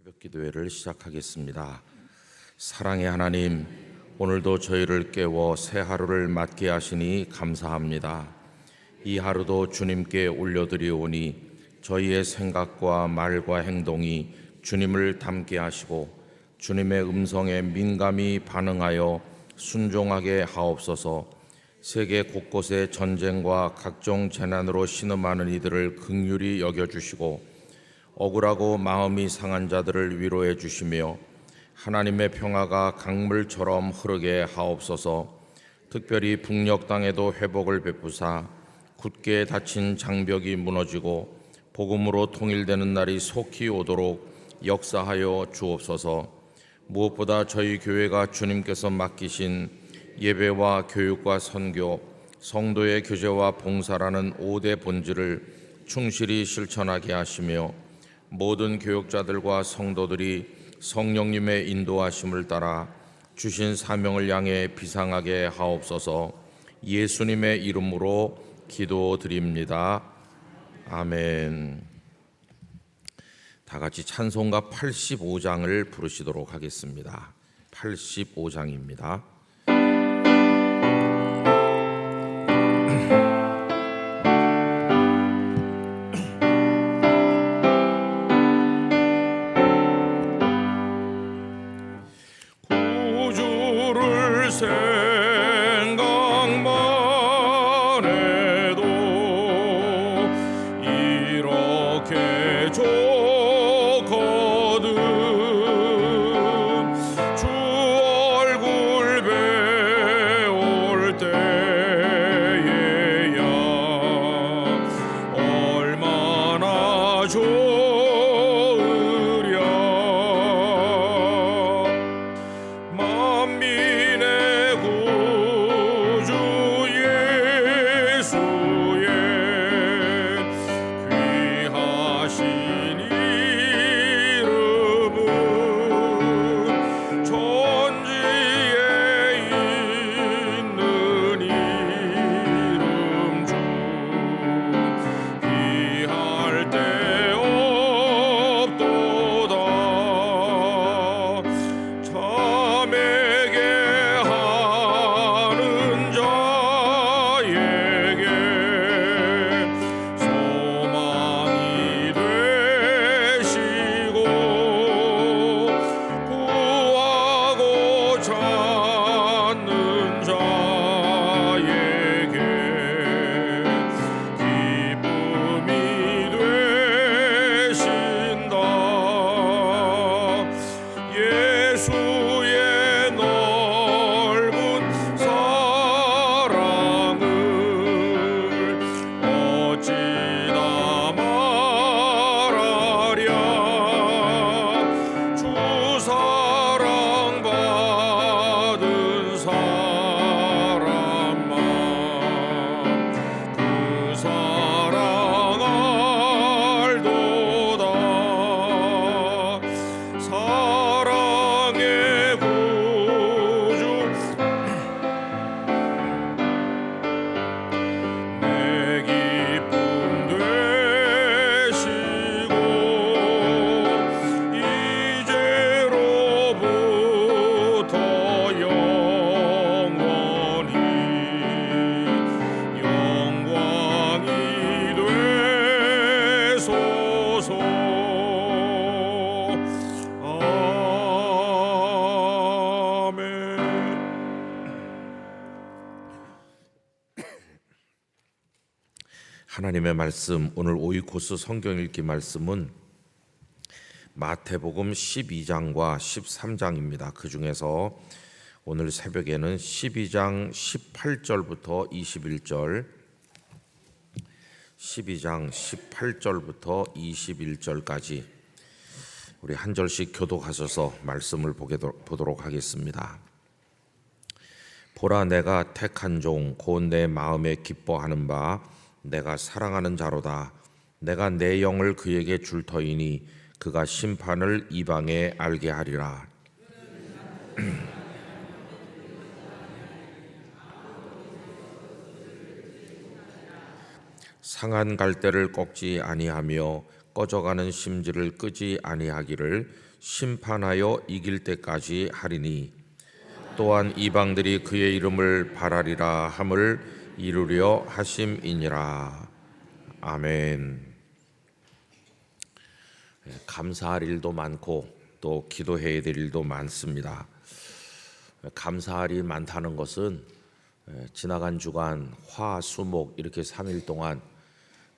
새벽 기도회를 시작하겠습니다. 사랑의 하나님, 오늘도 저희를 깨워 새 하루를 맞게 하시니 감사합니다. 이 하루도 주님께 올려드리오니 저희의 생각과 말과 행동이 주님을 닮게 하시고 주님의 음성에 민감히 반응하여 순종하게 하옵소서. 세계 곳곳에 전쟁과 각종 재난으로 신음하는 이들을 긍휼히 여겨주시고 억울하고 마음이 상한 자들을 위로해 주시며 하나님의 평화가 강물처럼 흐르게 하옵소서. 특별히 북녘 땅에도 회복을 베푸사 굳게 닫힌 장벽이 무너지고 복음으로 통일되는 날이 속히 오도록 역사하여 주옵소서. 무엇보다 저희 교회가 주님께서 맡기신 예배와 교육과 선교, 성도의 교제와 봉사라는 5대 본질을 충실히 실천하게 하시며 모든 교역자들과 성도들이 성령님의 인도하심을 따라 주신 사명을 향해 비상하게 하옵소서. 예수님의 이름으로 기도드립니다. 아멘. 다 같이 찬송가 85장을 부르시도록 하겠습니다. 85장입니다. 생각만 해도 이렇게 좋거든. 주 얼굴 배울 때에야 얼마나 좋으랴. 만민의 구주 예수의 귀하신 이름은 천지에 있는 이름 중 비할 데 없도다. 참에게 하는 자에게 소망이 되시고 구하고 찾는 자에게 기쁨이 되신다. 예수의 넓은 사랑을 어찌다 말하랴. 주 사랑 받은 사람만 그 사랑 알도다. 사랑의 구주 내 기쁨 되시고 이제로부터 영원히 영광이 되소서. 아멘. 하나님의 말씀, 오늘 오이코스 성경 읽기 말씀은 마태복음 12장과 13장입니다. 그 중에서 오늘 새벽에는 12장 18절부터 21절, 12장 18절부터 21절까지 우리 한 절씩 교독하셔서 말씀을 보도록 하겠습니다. 보라, 내가 택한 종 곧 내 마음에 기뻐하는 바 내가 사랑하는 자로다. 내가 내 영을 그에게 줄 터이니 그가 심판을 이방에 알게 하리라. 상한 갈대를 꺾지 아니하며 꺼져가는 심지를 끄지 아니하기를 심판하여 이길 때까지 하리니 또한 이방들이 그의 이름을 바라리라 함을 이루려 하심이니라. 아멘. 감사할 일도 많고 또 기도해야 될 일도 많습니다. 감사할 일 많다는 것은 지나간 주간 화, 수, 목 이렇게 3일 동안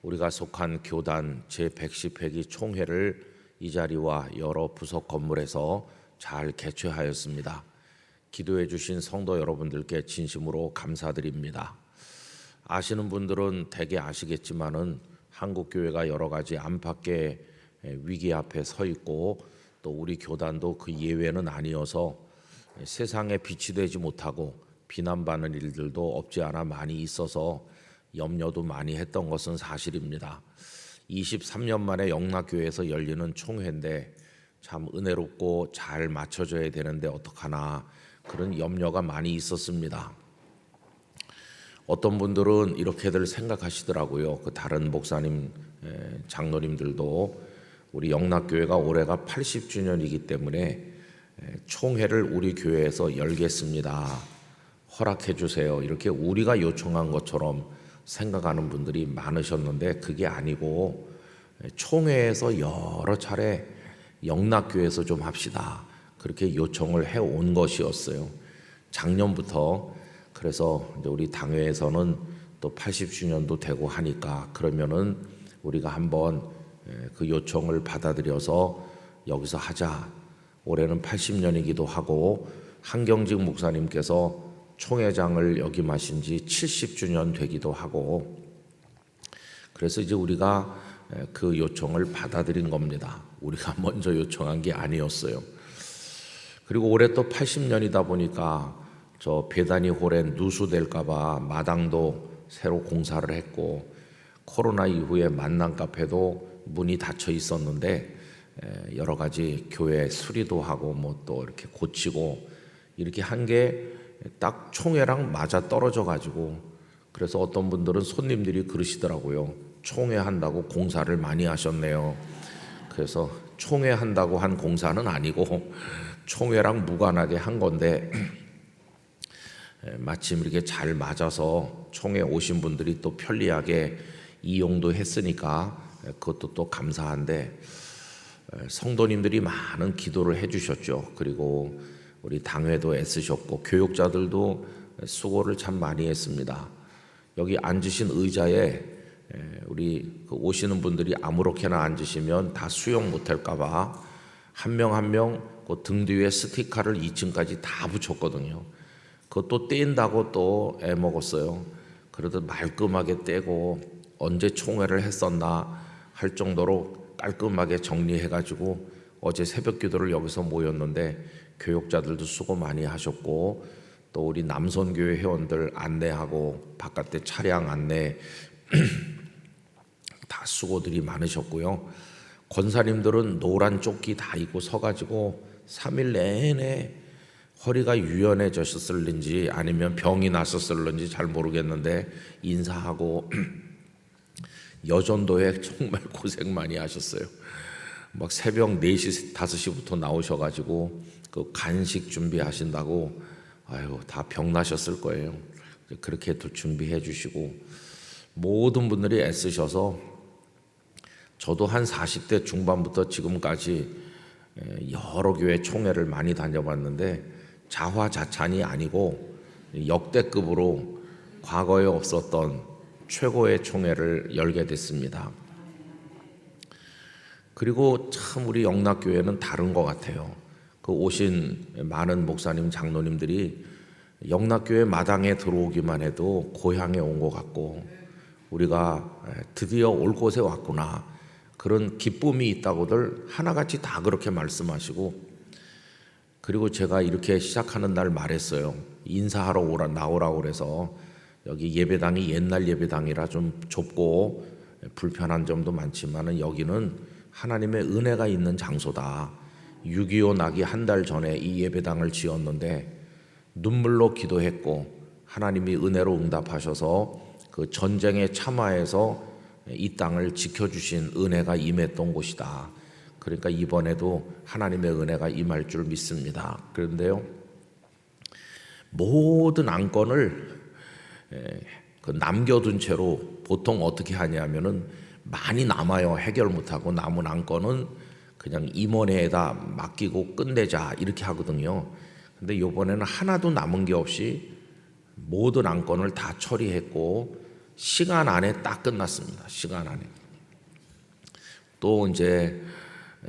우리가 속한 교단 제110회기 총회를 이 자리와 여러 부속 건물에서 잘 개최하였습니다. 기도해 주신 성도 여러분들께 진심으로 감사드립니다. 아시는 분들은 대개 아시겠지만은 한국교회가 여러 가지 안팎의 위기 앞에 서 있고 또 우리 교단도 그 예외는 아니어서 세상에 빛이 되지 못하고 비난받는 일들도 없지 않아 많이 있어서 염려도 많이 했던 것은 사실입니다. 23년 만에 영락교회에서 열리는 총회인데 참 은혜롭고 잘 맞춰져야 되는데 어떡하나 그런 염려가 많이 있었습니다. 어떤 분들은 이렇게들 생각하시더라고요. 그 다른 목사님, 장로님들도 우리 영락교회가 올해가 80주년이기 때문에 총회를 우리 교회에서 열겠습니다. 허락해 주세요. 이렇게 우리가 요청한 것처럼 생각하는 분들이 많으셨는데 그게 아니고 총회에서 여러 차례 영락교회에서 좀 합시다. 그렇게 요청을 해온 것이었어요. 작년부터. 그래서 이제 우리 당회에서는 또 80주년도 되고 하니까 그러면은 우리가 한번 그 요청을 받아들여서 여기서 하자. 올해는 80년이기도 하고 한경직 목사님께서 총회장을 역임하신 지 70주년 되기도 하고 그래서 이제 우리가 그 요청을 받아들인 겁니다. 우리가 먼저 요청한 게 아니었어요. 그리고 올해 또 80년이다 보니까 저 배단위 홀에 누수될까봐 마당도 새로 공사를 했고 코로나 이후에 만남 카페도 문이 닫혀 있었는데 여러 가지 교회 수리도 하고 뭐 또 이렇게 고치고 이렇게 한 게 딱 총회랑 맞아 떨어져 가지고 그래서 어떤 분들은 손님들이 그러시더라고요. 총회 한다고 공사를 많이 하셨네요. 그래서 총회 한다고 한 공사는 아니고 총회랑 무관하게 한 건데 마침 이렇게 잘 맞아서 총회 오신 분들이 또 편리하게 이용도 했으니까 그것도 또 감사한데 성도님들이 많은 기도를 해주셨죠. 그리고 우리 당회도 애쓰셨고 교육자들도 수고를 참 많이 했습니다. 여기 앉으신 의자에 우리 오시는 분들이 아무렇게나 앉으시면 다 수용 못할까봐 한 명 한 명 그 등 뒤에 스티커를 2층까지 다 붙였거든요. 그것도 떼인다고 또 애먹었어요. 그래도 말끔하게 떼고 언제 총회를 했었나 할 정도로 깔끔하게 정리해가지고 어제 새벽 기도를 여기서 모였는데 교육자들도 수고 많이 하셨고 또 우리 남선교회 회원들 안내하고 바깥에 차량 안내 다 수고들이 많으셨고요. 권사님들은 노란 조끼 다 입고 서가지고 3일 내내 허리가 유연해졌을는지 아니면 병이 났었을는지 잘 모르겠는데 인사하고 여전도에 정말 고생 많이 하셨어요. 막 새벽 4시, 5시부터 나오셔가지고 그 간식 준비하신다고 아유 다 병나셨을 거예요. 그렇게 또 준비해 주시고 모든 분들이 애쓰셔서 저도 한 40대 중반부터 지금까지 여러 교회 총회를 많이 다녀봤는데 자화자찬이 아니고 역대급으로 과거에 없었던 최고의 총회를 열게 됐습니다. 그리고 참 우리 영락교회는 다른 것 같아요. 그 오신 많은 목사님 장로님들이 영락교회 마당에 들어오기만 해도 고향에 온 것 같고 우리가 드디어 올 곳에 왔구나 그런 기쁨이 있다고들 하나같이 다 그렇게 말씀하시고 그리고 제가 이렇게 시작하는 날 말했어요. 인사하러 나오라고 그래서 여기 예배당이 옛날 예배당이라 좀 좁고 불편한 점도 많지만 여기는 하나님의 은혜가 있는 장소다. 6.25 나기 한 달 전에 이 예배당을 지었는데 눈물로 기도했고 하나님이 은혜로 응답하셔서 그 전쟁에 참화해서 이 땅을 지켜주신 은혜가 임했던 곳이다. 그러니까 이번에도 하나님의 은혜가 임할 줄 믿습니다. 그런데요, 모든 안건을 그 남겨둔 채로 보통 어떻게 하냐면은 많이 남아요. 해결 못하고 남은 안건은 그냥 임원회에다 맡기고 끝내자 이렇게 하거든요. 근데 이번에는 하나도 남은 게 없이 모든 안건을 다 처리했고 시간 안에 딱 끝났습니다. 시간 안에. 또 이제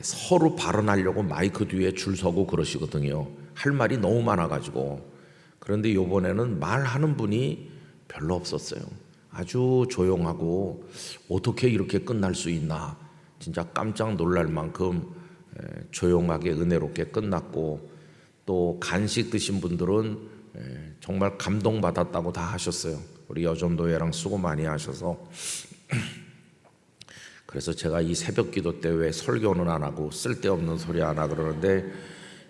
서로 발언하려고 마이크 뒤에 줄 서고 그러시거든요. 할 말이 너무 많아가지고. 그런데 이번에는 말하는 분이 별로 없었어요. 아주 조용하고 어떻게 이렇게 끝날 수 있나 진짜 깜짝 놀랄 만큼 조용하게 은혜롭게 끝났고, 또 간식 드신 분들은 정말 감동받았다고 다 하셨어요. 우리 여전도회랑 수고 많이 하셔서. 그래서 제가 이 새벽 기도 때 왜 설교는 안 하고 쓸데없는 소리 하나 그러는데,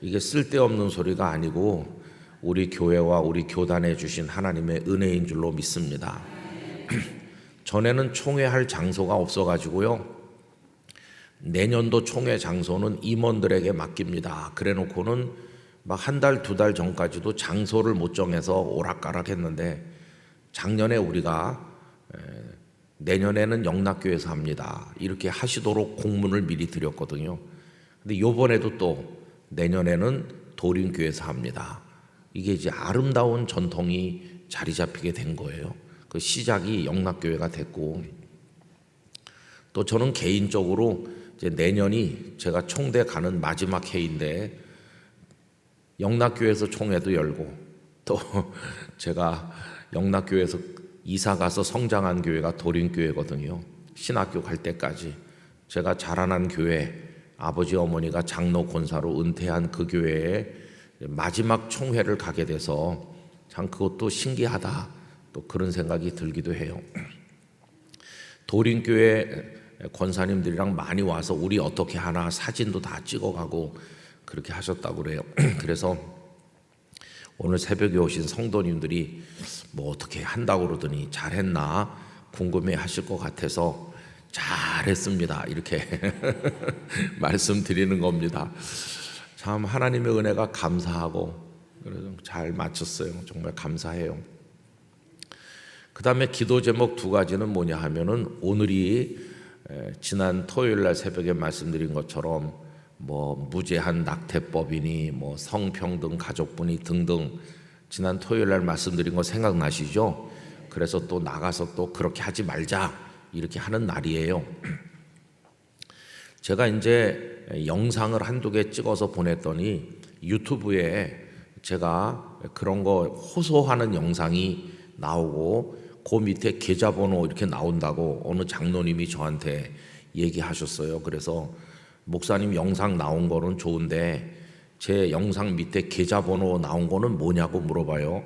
이게 쓸데없는 소리가 아니고 우리 교회와 우리 교단에 주신 하나님의 은혜인 줄로 믿습니다. 전에는 총회할 장소가 없어가지고요, 내년도 총회 장소는 임원들에게 맡깁니다. 그래 놓고는 막 한 달, 두 달 전까지도 장소를 못 정해서 오락가락 했는데, 작년에 우리가 내년에는 영락교회에서 합니다 이렇게 하시도록 공문을 미리 드렸거든요. 근데 요번에도 또 내년에는 도림교회에서 합니다. 이게 이제 아름다운 전통이 자리 잡히게 된 거예요. 그 시작이 영락교회가 됐고, 또 저는 개인적으로 이제 내년이 제가 총대 가는 마지막 해인데, 영락교회에서 총회도 열고, 또 제가 영락교회에서 이사 가서 성장한 교회가 도림교회거든요. 신학교 갈 때까지 제가 자라난 교회, 아버지 어머니가 장로 권사로 은퇴한 그 교회에 마지막 총회를 가게 돼서 참 그것도 신기하다, 또 그런 생각이 들기도 해요. 도림교회 권사님들이랑 많이 와서 우리 어떻게 하나 사진도 다 찍어가고 그렇게 하셨다고 그래요. 그래서 오늘 새벽에 오신 성도님들이 뭐 어떻게 한다고 그러더니 잘했나 궁금해 하실 것 같아서 잘했습니다 이렇게 말씀드리는 겁니다. 참 하나님의 은혜가 감사하고, 그래서 잘 마쳤어요. 정말 감사해요. 그 다음에 기도 제목 두 가지는 뭐냐 하면은, 오늘이 지난 토요일 날 새벽에 말씀드린 것처럼 뭐 무제한 낙태법이니 뭐 성평등 가족분이 등등 지난 토요일 날 말씀드린 거 생각나시죠? 그래서 또 나가서 또 그렇게 하지 말자 이렇게 하는 날이에요. 제가 이제 영상을 한두 개 찍어서 보냈더니 유튜브에 제가 그런 거 호소하는 영상이 나오고 그 밑에 계좌번호 이렇게 나온다고 어느 장로님이 저한테 얘기하셨어요. 그래서 목사님 영상 나온 거는 좋은데 제 영상 밑에 계좌번호 나온 거는 뭐냐고 물어봐요.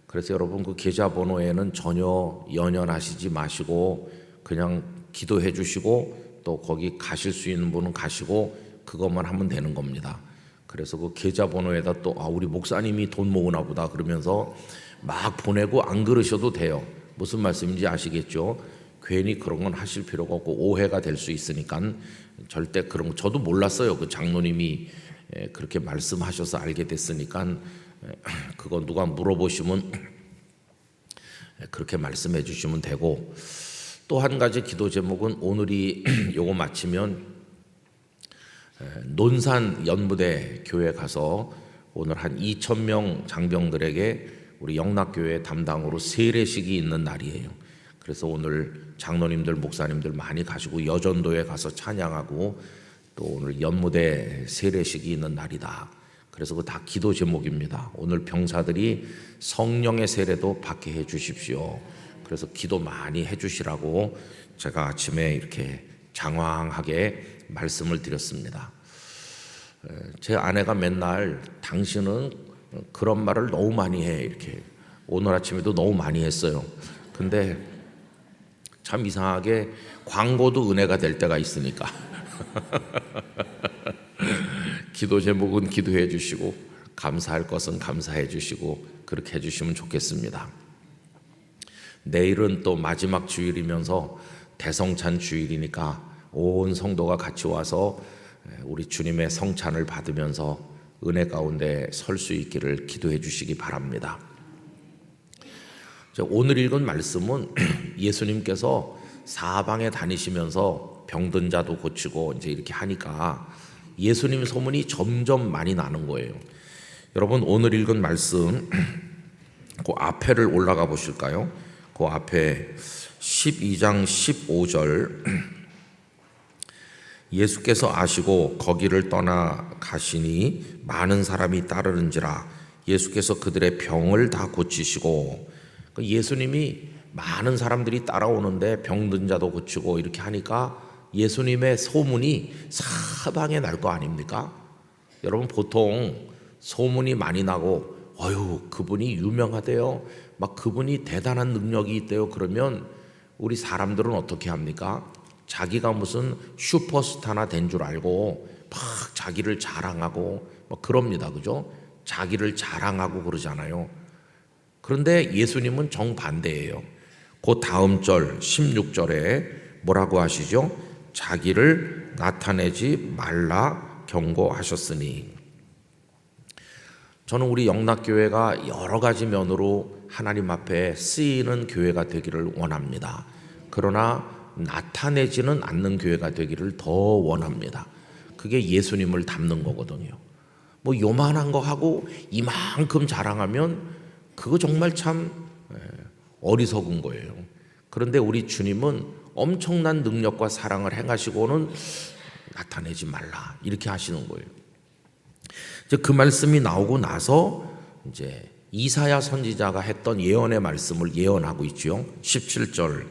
그래서 여러분, 그 계좌번호에는 전혀 연연하시지 마시고 그냥 기도해 주시고 또 거기 가실 수 있는 분은 가시고 그것만 하면 되는 겁니다. 그래서 그 계좌번호에다 또 우리 목사님이 돈 모으나 보다 그러면서 막 보내고 안 그러셔도 돼요. 무슨 말씀인지 아시겠죠? 괜히 그런 건 하실 필요가 없고 오해가 될 수 있으니까 절대 그런 거, 저도 몰랐어요. 그 장로님이 그렇게 말씀하셔서 알게 됐으니까 그거 누가 물어보시면 그렇게 말씀해 주시면 되고, 또 한 가지 기도 제목은 오늘이 요거 마치면 논산 연무대 교회 가서 오늘 한 2,000명 장병들에게 우리 영락교회 담당으로 세례식이 있는 날이에요. 그래서 오늘 장로님들 목사님들 많이 가시고 여전도에 가서 찬양하고 또 오늘 연무대 세례식이 있는 날이다. 그래서 그 다 기도 제목입니다. 오늘 병사들이 성령의 세례도 받게 해 주십시오. 그래서 기도 많이 해 주시라고 제가 아침에 이렇게 장황하게 말씀을 드렸습니다. 제 아내가 맨날 당신은 그런 말을 너무 많이 해 이렇게, 오늘 아침에도 너무 많이 했어요. 근데 참 이상하게 광고도 은혜가 될 때가 있으니까 기도 제목은 기도해 주시고 감사할 것은 감사해 주시고 그렇게 해 주시면 좋겠습니다. 내일은 또 마지막 주일이면서 대성찬 주일이니까 온 성도가 같이 와서 우리 주님의 성찬을 받으면서 은혜 가운데 설 수 있기를 기도해 주시기 바랍니다. 오늘 읽은 말씀은 예수님께서 사방에 다니시면서 병든 자도 고치고 이제 이렇게 하니까 예수님 소문이 점점 많이 나는 거예요. 여러분 오늘 읽은 말씀 그 앞에를 올라가 보실까요? 그 앞에 12장 15절 예수께서 아시고 거기를 떠나 가시니 많은 사람이 따르는지라 예수께서 그들의 병을 다 고치시고 예수님이 많은 사람들이 따라오는데 병든 자도 고치고 이렇게 하니까 예수님의 소문이 사방에 날 거 아닙니까? 여러분 보통 소문이 많이 나고 그분이 유명하대요. 막 그분이 대단한 능력이 있대요. 그러면 우리 사람들은 어떻게 합니까? 자기가 무슨 슈퍼스타나 된 줄 알고 막 자기를 자랑하고 막 그럽니다. 그죠? 자기를 자랑하고 그러잖아요. 그런데 예수님은 정반대예요. 그 다음 절 16절에 뭐라고 하시죠? 자기를 나타내지 말라 경고하셨으니. 저는 우리 영락교회가 여러 가지 면으로 하나님 앞에 쓰이는 교회가 되기를 원합니다. 그러나 나타내지는 않는 교회가 되기를 더 원합니다. 그게 예수님을 닮는 거거든요. 뭐 요만한 거 하고 이만큼 자랑하면 그거 정말 참 어리석은 거예요. 그런데 우리 주님은 엄청난 능력과 사랑을 행하시고는 나타내지 말라 이렇게 하시는 거예요. 이제 그 말씀이 나오고 나서 이제 이사야 선지자가 했던 예언의 말씀을 예언하고 있죠. 17절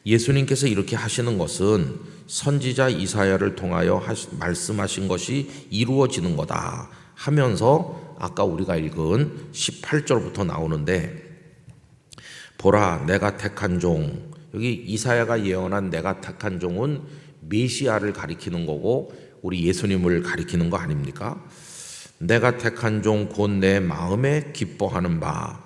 예수님께서 이렇게 하시는 것은 선지자 이사야를 통하여 말씀하신 것이 이루어지는 거다 하면서 아까 우리가 읽은 18절부터 나오는데 보라 내가 택한 종, 여기 이사야가 예언한 내가 택한 종은 메시아를 가리키는 거고 우리 예수님을 가리키는 거 아닙니까? 내가 택한 종 곧 내 마음에 기뻐하는 바.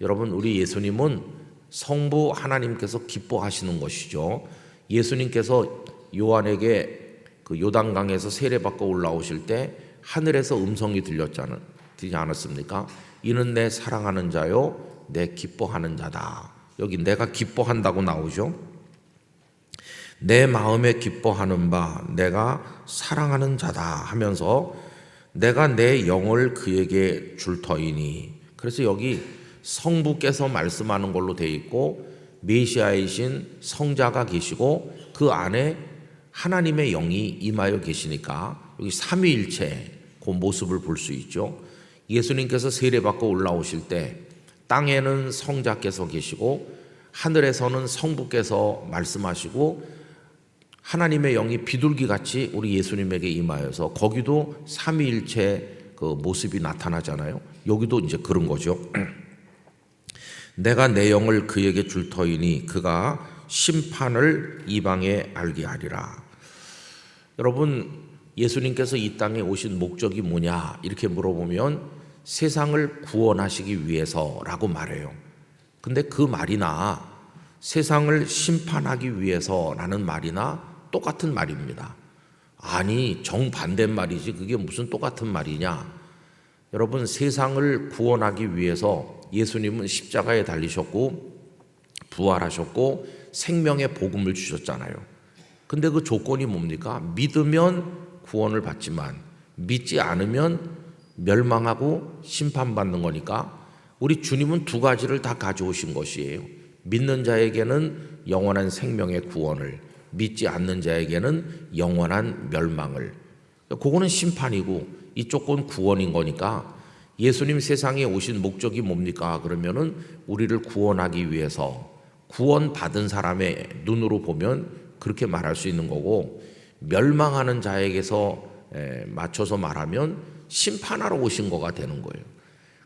여러분 우리 예수님은 성부 하나님께서 기뻐하시는 것이죠. 예수님께서 요한에게 그 요단강에서 세례받고 올라오실 때 하늘에서 음성이 들리지 않았습니까? 이는 내 사랑하는 자요 내 기뻐하는 자다. 여기 내가 기뻐한다고 나오죠. 내 마음에 기뻐하는 바 내가 사랑하는 자다 하면서 내가 내 영을 그에게 줄 터이니. 그래서 여기 성부께서 말씀하는 걸로 돼 있고 메시아이신 성자가 계시고 그 안에 하나님의 영이 임하여 계시니까 여기 삼위일체 그 모습을 볼 수 있죠. 예수님께서 세례받고 올라오실 때 땅에는 성자께서 계시고 하늘에서는 성부께서 말씀하시고 하나님의 영이 비둘기같이 우리 예수님에게 임하여서 거기도 삼위일체 그 모습이 나타나잖아요. 여기도 이제 그런 거죠. 내가 내 영을 그에게 줄 터이니 그가 심판을 이방에 알게 하리라. 여러분 예수님께서 이 땅에 오신 목적이 뭐냐 이렇게 물어보면 세상을 구원하시기 위해서라고 말해요. 근데 그 말이나 세상을 심판하기 위해서라는 말이나 똑같은 말입니다. 아니 정반대 말이지 그게 무슨 똑같은 말이냐. 여러분 세상을 구원하기 위해서 예수님은 십자가에 달리셨고 부활하셨고 생명의 복음을 주셨잖아요. 근데 그 조건이 뭡니까? 믿으면 구원을 받지만 믿지 않으면 멸망하고 심판받는 거니까 우리 주님은 두 가지를 다 가져오신 것이에요. 믿는 자에게는 영원한 생명의 구원을, 믿지 않는 자에게는 영원한 멸망을. 그거는 심판이고 이쪽 건 구원인 거니까 예수님 세상에 오신 목적이 뭡니까? 그러면은 우리를 구원하기 위해서 구원받은 사람의 눈으로 보면 그렇게 말할 수 있는 거고 멸망하는 자에게서 맞춰서 말하면 심판하러 오신 거가 되는 거예요.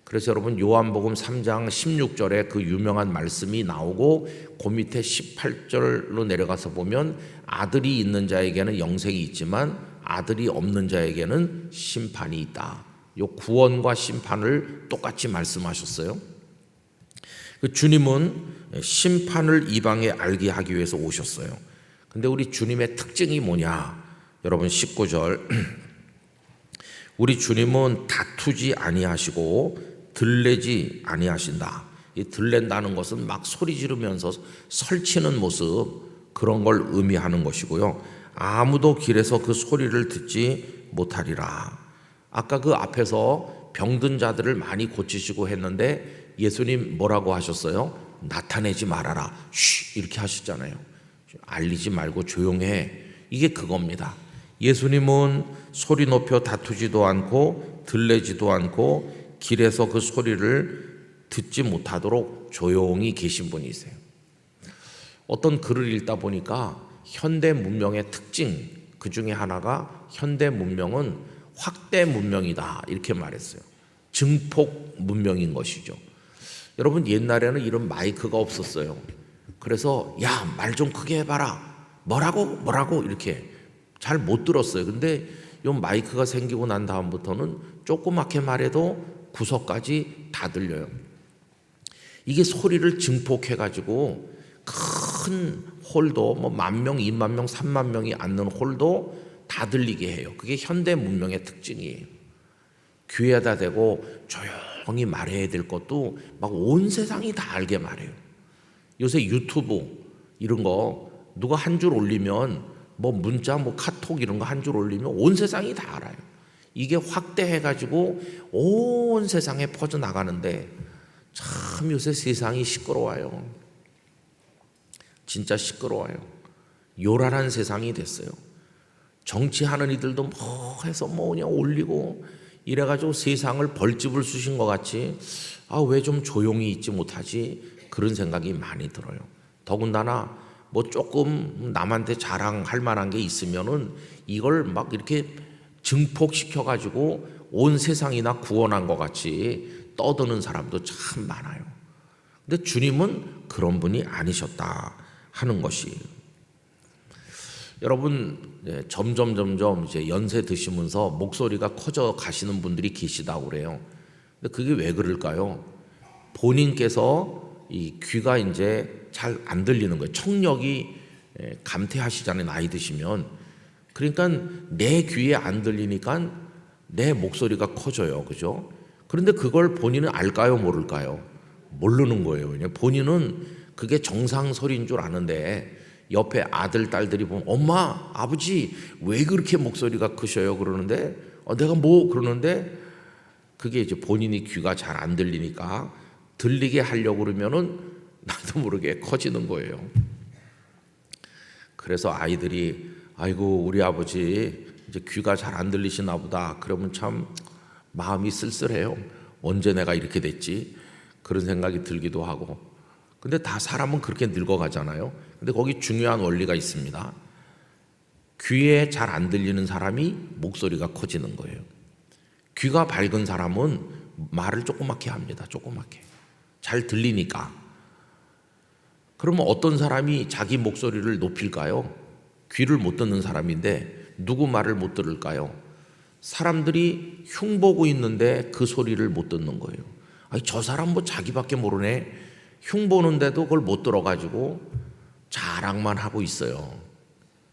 그래서 여러분 요한복음 3장 16절에 그 유명한 말씀이 나오고 그 밑에 18절로 내려가서 보면 아들이 있는 자에게는 영생이 있지만 아들이 없는 자에게는 심판이 있다. 요 구원과 심판을 똑같이 말씀하셨어요. 주님은 심판을 이방에 알게 하기 위해서 오셨어요. 근데 우리 주님의 특징이 뭐냐? 여러분 19절 우리 주님은 다투지 아니하시고 들레지 아니하신다. 이 들랜다는 것은 막 소리 지르면서 설치는 모습, 그런 걸 의미하는 것이고요. 아무도 길에서 그 소리를 듣지 못하리라. 아까 그 앞에서 병든 자들을 많이 고치시고 했는데 예수님 뭐라고 하셨어요? 나타내지 말아라. 쉬 이렇게 하셨잖아요. 알리지 말고 조용해. 이게 그겁니다. 예수님은 소리 높여 다투지도 않고 들레지도 않고 길에서 그 소리를 듣지 못하도록 조용히 계신 분이세요. 어떤 글을 읽다 보니까 현대 문명의 특징, 그 중에 하나가 현대 문명은 확대 문명이다 이렇게 말했어요. 증폭 문명인 것이죠. 여러분 옛날에는 이런 마이크가 없었어요. 그래서 야, 말 좀 크게 해봐라. 뭐라고 이렇게 잘 못 들었어요. 근데 이 마이크가 생기고 난 다음부터는 조그맣게 말해도 구석까지 다 들려요. 이게 소리를 증폭해가지고 큰 홀도 뭐 10,000명, 20,000명, 30,000명이 앉는 홀도 다 들리게 해요. 그게 현대 문명의 특징이에요. 귀에다 대고 조용히 말해야 될 것도 막 온 세상이 다 알게 말해요. 요새 유튜브 이런 거 누가 한 줄 올리면 뭐 문자 뭐 카톡 이런 거 한 줄 올리면 온 세상이 다 알아요. 이게 확대해가지고 온 세상에 퍼져나가는데 참 요새 세상이 시끄러워요. 진짜 시끄러워요. 요란한 세상이 됐어요. 정치하는 이들도 뭐 해서 뭐 그냥 올리고 이래가지고 세상을 벌집을 쑤신 것 같이 왜 좀 조용히 있지 못하지 그런 생각이 많이 들어요. 더군다나 뭐 조금 남한테 자랑할 만한 게 있으면은 이걸 막 이렇게 증폭시켜가지고 온 세상이나 구원한 것 같이 떠드는 사람도 참 많아요. 근데 주님은 그런 분이 아니셨다 하는 것이. 여러분 점점 이제 연세 드시면서 목소리가 커져 가시는 분들이 계시다고 그래요. 근데 그게 왜 그럴까요? 본인께서 이 귀가 이제 잘 안 들리는 거예요. 청력이 감퇴하시잖아요. 나이 드시면. 그러니까 내 귀에 안 들리니까 내 목소리가 커져요. 그죠? 그런데 그걸 본인은 알까요? 모를까요? 모르는 거예요. 그냥 본인은 그게 정상 소리인 줄 아는데 옆에 아들, 딸들이 보면 엄마, 아버지 왜 그렇게 목소리가 크셔요? 그러는데 내가 뭐 그러는데 그게 이제 본인이 귀가 잘 안 들리니까 들리게 하려고 그러면은 나도 모르게 커지는 거예요. 그래서 아이들이 아이고 우리 아버지 이제 귀가 잘 안 들리시나 보다. 그러면 참 마음이 쓸쓸해요. 언제 내가 이렇게 됐지? 그런 생각이 들기도 하고. 근데 다 사람은 그렇게 늙어가잖아요. 근데 거기 중요한 원리가 있습니다. 귀에 잘 안 들리는 사람이 목소리가 커지는 거예요. 귀가 밝은 사람은 말을 조그맣게 합니다. 조그맣게. 잘 들리니까. 그러면 어떤 사람이 자기 목소리를 높일까요? 귀를 못 듣는 사람인데 누구 말을 못 들을까요? 사람들이 흉보고 있는데 그 소리를 못 듣는 거예요. 아니, 저 사람 뭐 자기밖에 모르네. 흉보는데도 그걸 못 들어가지고 자랑만 하고 있어요.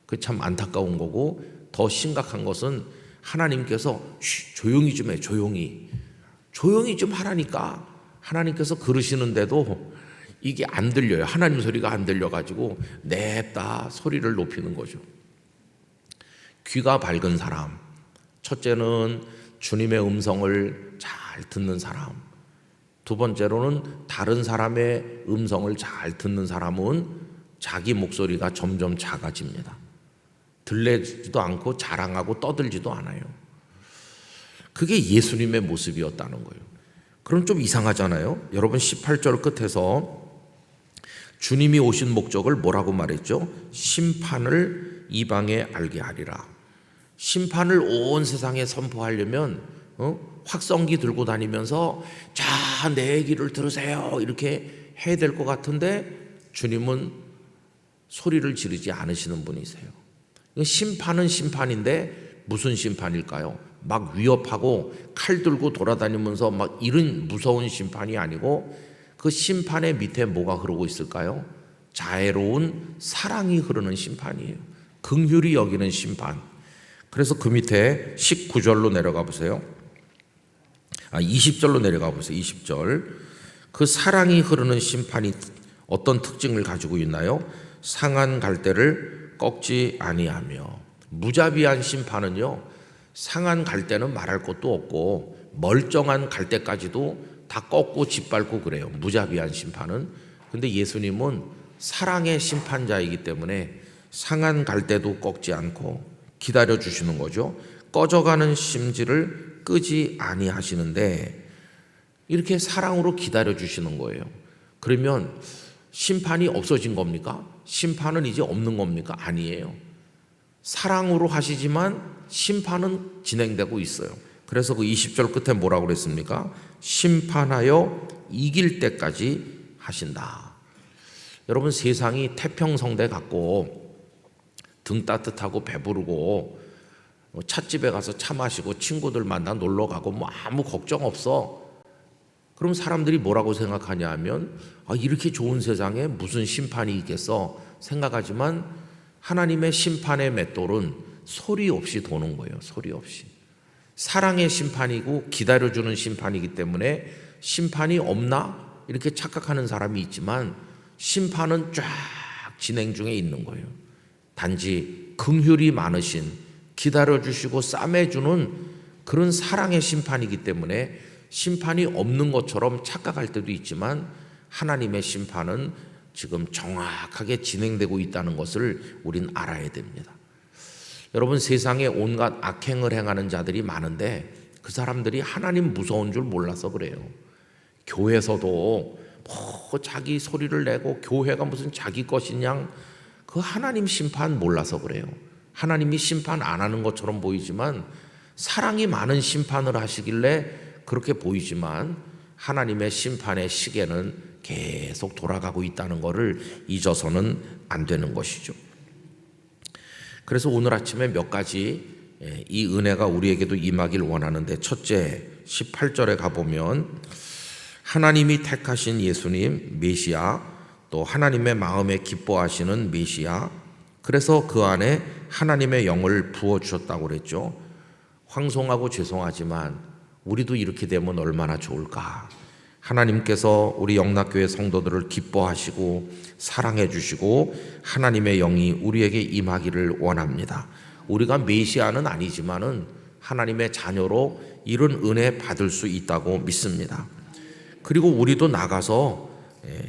그게 참 안타까운 거고, 더 심각한 것은 하나님께서 조용히 좀 해. 조용히 좀 하라니까. 하나님께서 그러시는데도 이게 안 들려요. 하나님 소리가 안 들려가지고 냅다 소리를 높이는 거죠. 귀가 밝은 사람, 첫째는 주님의 음성을 잘 듣는 사람, 두 번째로는 다른 사람의 음성을 잘 듣는 사람은 자기 목소리가 점점 작아집니다. 들리지도 않고 자랑하고 떠들지도 않아요. 그게 예수님의 모습이었다는 거예요. 그럼 좀 이상하잖아요. 여러분 18절 끝에서 주님이 오신 목적을 뭐라고 말했죠? 심판을 이방에 알게 하리라. 심판을 온 세상에 선포하려면 확성기 들고 다니면서 자, 내 얘기를 들으세요 이렇게 해야 될 것 같은데 주님은 소리를 지르지 않으시는 분이세요. 심판은 심판인데 무슨 심판일까요? 막 위협하고 칼 들고 돌아다니면서 막 이런 무서운 심판이 아니고 그 심판의 밑에 뭐가 흐르고 있을까요? 자애로운 사랑이 흐르는 심판이에요. 긍휼히 여기는 심판. 그래서 그 밑에 19절로 내려가 보세요. 20절로 내려가 보세요. 20절. 그 사랑이 흐르는 심판이 어떤 특징을 가지고 있나요? 상한 갈대를 꺾지 아니하며. 무자비한 심판은요, 상한 갈대는 말할 것도 없고 멀쩡한 갈대까지도 다 꺾고 짓밟고 그래요. 무자비한 심판은. 근데 예수님은 사랑의 심판자이기 때문에 상한 갈대도 꺾지 않고 기다려 주시는 거죠. 꺼져가는 심지를 끄지 아니하시는데 이렇게 사랑으로 기다려 주시는 거예요. 그러면 심판이 없어진 겁니까? 심판은 이제 없는 겁니까? 아니에요. 사랑으로 하시지만 심판은 진행되고 있어요. 그래서 그 20절 끝에 뭐라고 그랬습니까? 심판하여 이길 때까지 하신다. 여러분, 세상이 태평성대 같고 등 따뜻하고 배부르고 찻집에 가서 차 마시고 친구들 만나 놀러 가고 뭐 아무 걱정 없어. 그럼 사람들이 뭐라고 생각하냐 하면 이렇게 좋은 세상에 무슨 심판이 있겠어 생각하지만 하나님의 심판의 맷돌은 소리 없이 도는 거예요. 소리 없이. 사랑의 심판이고 기다려주는 심판이기 때문에 심판이 없나? 이렇게 착각하는 사람이 있지만 심판은 쫙 진행 중에 있는 거예요. 단지 긍휼이 많으신, 기다려주시고 싸매주는 그런 사랑의 심판이기 때문에 심판이 없는 것처럼 착각할 때도 있지만 하나님의 심판은 지금 정확하게 진행되고 있다는 것을 우린 알아야 됩니다. 여러분, 세상에 온갖 악행을 행하는 자들이 많은데 그 사람들이 하나님 무서운 줄 몰라서 그래요. 교회에서도 자기 소리를 내고 교회가 무슨 자기 것이냐, 그 하나님 심판 몰라서 그래요. 하나님이 심판 안 하는 것처럼 보이지만 사랑이 많은 심판을 하시길래 그렇게 보이지만 하나님의 심판의 시계는 계속 돌아가고 있다는 것을 잊어서는 안 되는 것이죠. 그래서 오늘 아침에 몇 가지 이 은혜가 우리에게도 임하길 원하는데, 첫째 18절에 가보면 하나님이 택하신 예수님 메시아, 또 하나님의 마음에 기뻐하시는 메시아, 그래서 그 안에 하나님의 영을 부어주셨다고 그랬죠. 황송하고 죄송하지만 우리도 이렇게 되면 얼마나 좋을까. 하나님께서 우리 영락교회 성도들을 기뻐하시고 사랑해 주시고 하나님의 영이 우리에게 임하기를 원합니다. 우리가 메시아는 아니지만은 하나님의 자녀로 이런 은혜 받을 수 있다고 믿습니다. 그리고 우리도 나가서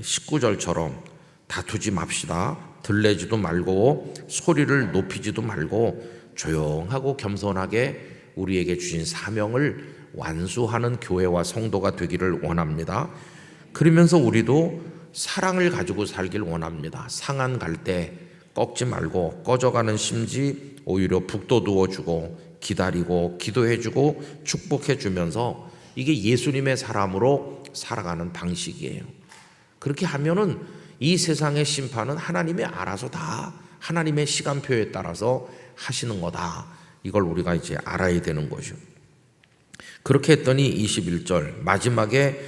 19절처럼 다투지 맙시다. 들레지도 말고 소리를 높이지도 말고 조용하고 겸손하게 우리에게 주신 사명을 완수하는 교회와 성도가 되기를 원합니다. 그러면서 우리도 사랑을 가지고 살길 원합니다. 상한 갈대 꺾지 말고 꺼져가는 심지 오히려 북돋우어주고 기다리고 기도해주고 축복해주면서 이게 예수님의 사람으로 살아가는 방식이에요. 그렇게 하면은 이 세상의 심판은 하나님이 알아서 다 하나님의 시간표에 따라서 하시는 거다. 이걸 우리가 이제 알아야 되는 거죠. 그렇게 했더니 21절 마지막에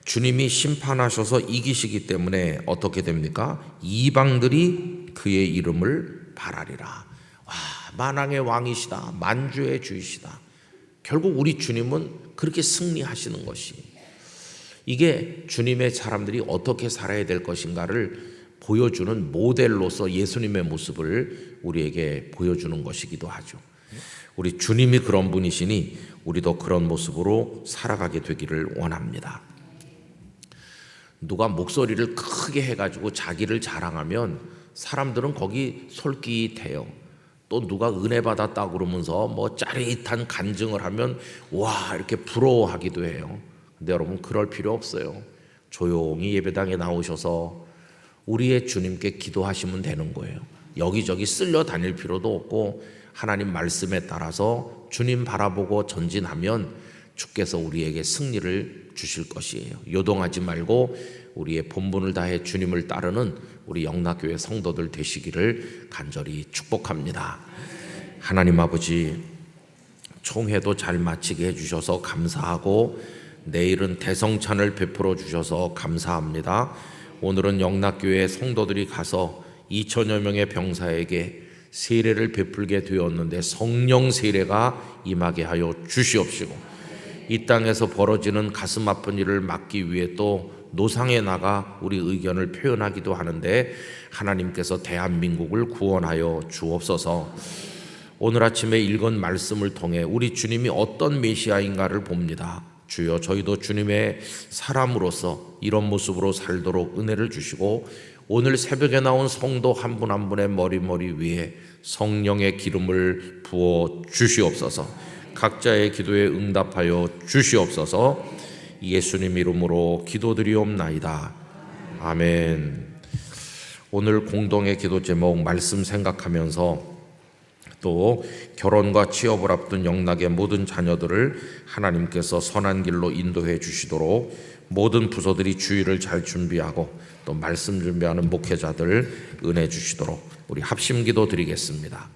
주님이 심판하셔서 이기시기 때문에 어떻게 됩니까? 이방들이 그의 이름을 바라리라. 와, 만왕의 왕이시다. 만주의 주이시다. 결국 우리 주님은 그렇게 승리하시는 것이, 이게 주님의 사람들이 어떻게 살아야 될 것인가를 보여주는 모델로서 예수님의 모습을 우리에게 보여주는 것이기도 하죠. 우리 주님이 그런 분이시니 우리도 그런 모습으로 살아가게 되기를 원합니다. 누가 목소리를 크게 해가지고 자기를 자랑하면 사람들은 거기 솔깃해요. 또 누가 은혜 받았다 그러면서 뭐 짜릿한 간증을 하면 와 이렇게 부러워하기도 해요. 근데 여러분, 그럴 필요 없어요. 조용히 예배당에 나오셔서 우리의 주님께 기도하시면 되는 거예요. 여기저기 쓸려 다닐 필요도 없고 하나님 말씀에 따라서 주님 바라보고 전진하면 주께서 우리에게 승리를 주실 것이에요. 요동하지 말고 우리의 본분을 다해 주님을 따르는 우리 영락교회 성도들 되시기를 간절히 축복합니다. 하나님 아버지, 총회도 잘 마치게 해주셔서 감사하고 내일은 대성찬을 베풀어 주셔서 감사합니다. 오늘은 영락교회 성도들이 가서 2,000여 명의 병사에게 세례를 베풀게 되었는데 성령 세례가 임하게 하여 주시옵시고, 이 땅에서 벌어지는 가슴 아픈 일을 막기 위해 또 노상에 나가 우리 의견을 표현하기도 하는데 하나님께서 대한민국을 구원하여 주옵소서. 오늘 아침에 읽은 말씀을 통해 우리 주님이 어떤 메시아인가를 봅니다. 주여, 저희도 주님의 사람으로서 이런 모습으로 살도록 은혜를 주시고, 오늘 새벽에 나온 성도 한 분 한 분의 머리 위에 성령의 기름을 부어 주시옵소서. 각자의 기도에 응답하여 주시옵소서. 예수님 이름으로 기도드리옵나이다. 아멘. 오늘 공동의 기도 제목 말씀 생각하면서 또 결혼과 취업을 앞둔 영락의 모든 자녀들을 하나님께서 선한 길로 인도해 주시도록 모든 부서들이 주의를 잘 준비하고 또 말씀 준비하는 목회자들 은혜 주시도록 우리 합심기도 드리겠습니다.